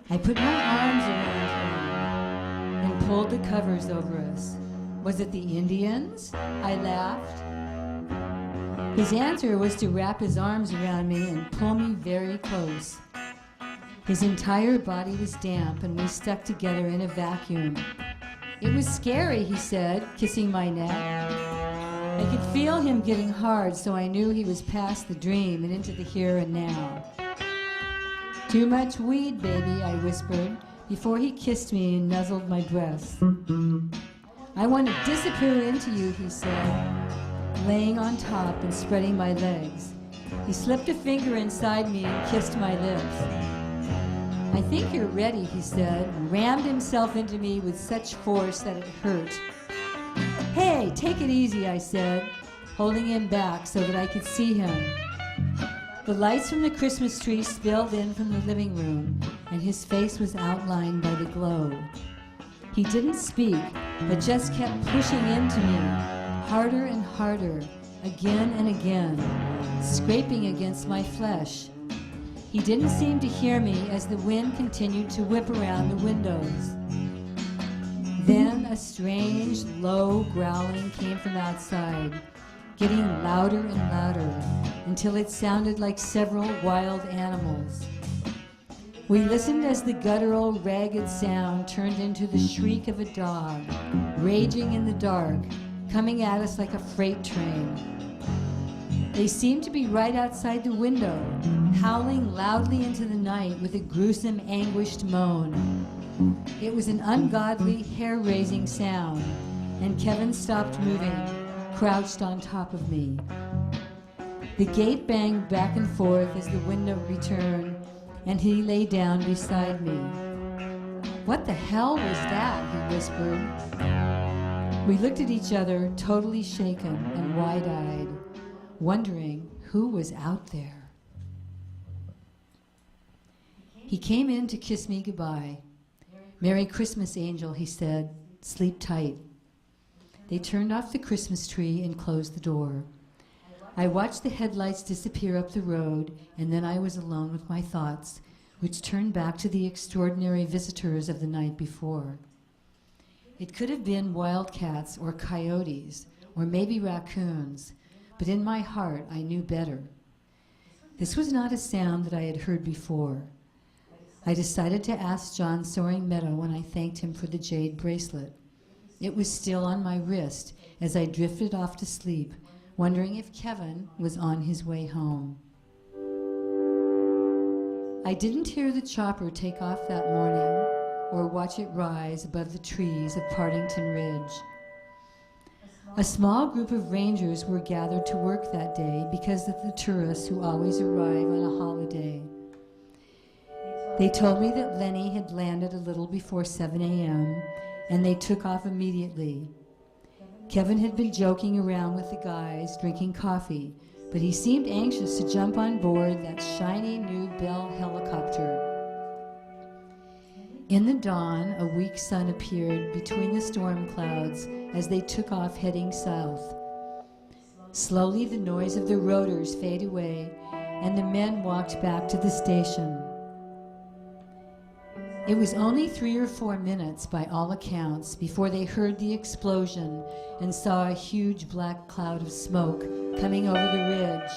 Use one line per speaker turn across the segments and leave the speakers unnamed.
I put my arms around him and pulled the covers over us. Was it the Indians? I laughed. His answer was to wrap his arms around me and pull me very close. His entire body was damp and we stuck together in a vacuum. It was scary, he said, kissing my neck. I could feel him getting hard, so I knew he was past the dream and into the here and now. Too much weed, baby, I whispered, before he kissed me and nuzzled my breast. I want to disappear into you, he said, laying on top and spreading my legs. He slipped a finger inside me and kissed my lips. I think you're ready, he said, and rammed himself into me with such force that it hurt. Hey, take it easy, I said, holding him back so that I could see him. The lights from the Christmas tree spilled in from the living room, and his face was outlined by the glow. He didn't speak, but just kept pushing into me, harder and harder, again and again, scraping against my flesh. He didn't seem to hear me as the wind continued to whip around the windows. Then a strange, low growling came from outside, getting louder and louder, until it sounded like several wild animals. We listened as the guttural, ragged sound turned into the shriek of a dog, raging in the dark, coming at us like a freight train. They seemed to be right outside the window, howling loudly into the night with a gruesome, anguished moan. It was an ungodly, hair-raising sound, and Kevin stopped moving, crouched on top of me. The gate banged back and forth as the window returned, and he lay down beside me. What the hell was that? He whispered. We looked at each other, totally shaken and wide-eyed, wondering who was out there. He came in to kiss me goodbye. Merry Christmas, Angel, he said. Sleep tight. They turned off the Christmas tree and closed the door. I watched the headlights disappear up the road, and then I was alone with my thoughts, which turned back to the extraordinary visitors of the night before. It could have been wildcats or coyotes, or maybe raccoons, but in my heart I knew better. This was not a sound that I had heard before. I decided to ask John Soaring Meadow when I thanked him for the jade bracelet. It was still on my wrist as I drifted off to sleep, wondering if Kevin was on his way home. I didn't hear the chopper take off that morning or watch it rise above the trees of Partington Ridge. A small group of rangers were gathered to work that day because of the tourists who always arrive on a holiday. They told me that Lenny had landed a little before 7 a.m., and they took off immediately. Kevin had been joking around with the guys, drinking coffee, but he seemed anxious to jump on board that shiny new Bell helicopter. In the dawn, a weak sun appeared between the storm clouds as they took off heading south. Slowly the noise of the rotors faded away, and the men walked back to the station. It was only 3 or 4 minutes, by all accounts, before they heard the explosion and saw a huge black cloud of smoke coming over the ridge.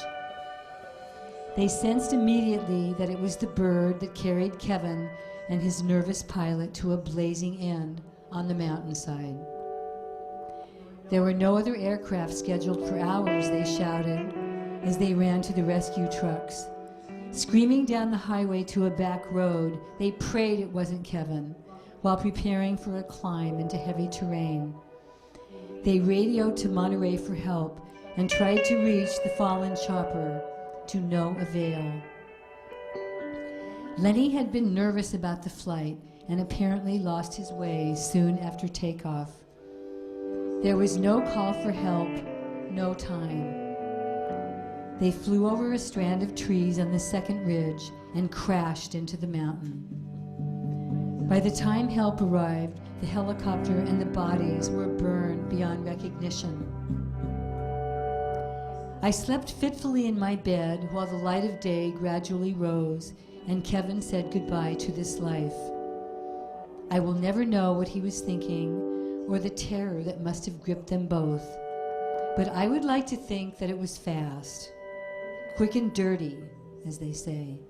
They sensed immediately that it was the bird that carried Kevin and his nervous pilot to a blazing end on the mountainside. There were no other aircraft scheduled for hours, they shouted as they ran to the rescue trucks. Screaming down the highway to a back road, they prayed it wasn't Kevin, while preparing for a climb into heavy terrain. They radioed to Monterey for help and tried to reach the fallen chopper, to no avail. Lenny had been nervous about the flight and apparently lost his way soon after takeoff. There was no call for help, no time. They flew over a strand of trees on the second ridge and crashed into the mountain. By the time help arrived, the helicopter and the bodies were burned beyond recognition. I slept fitfully in my bed while the light of day gradually rose and Kevin said goodbye to this life. I will never know what he was thinking or the terror that must have gripped them both, but I would like to think that it was fast, quick and dirty, as they say.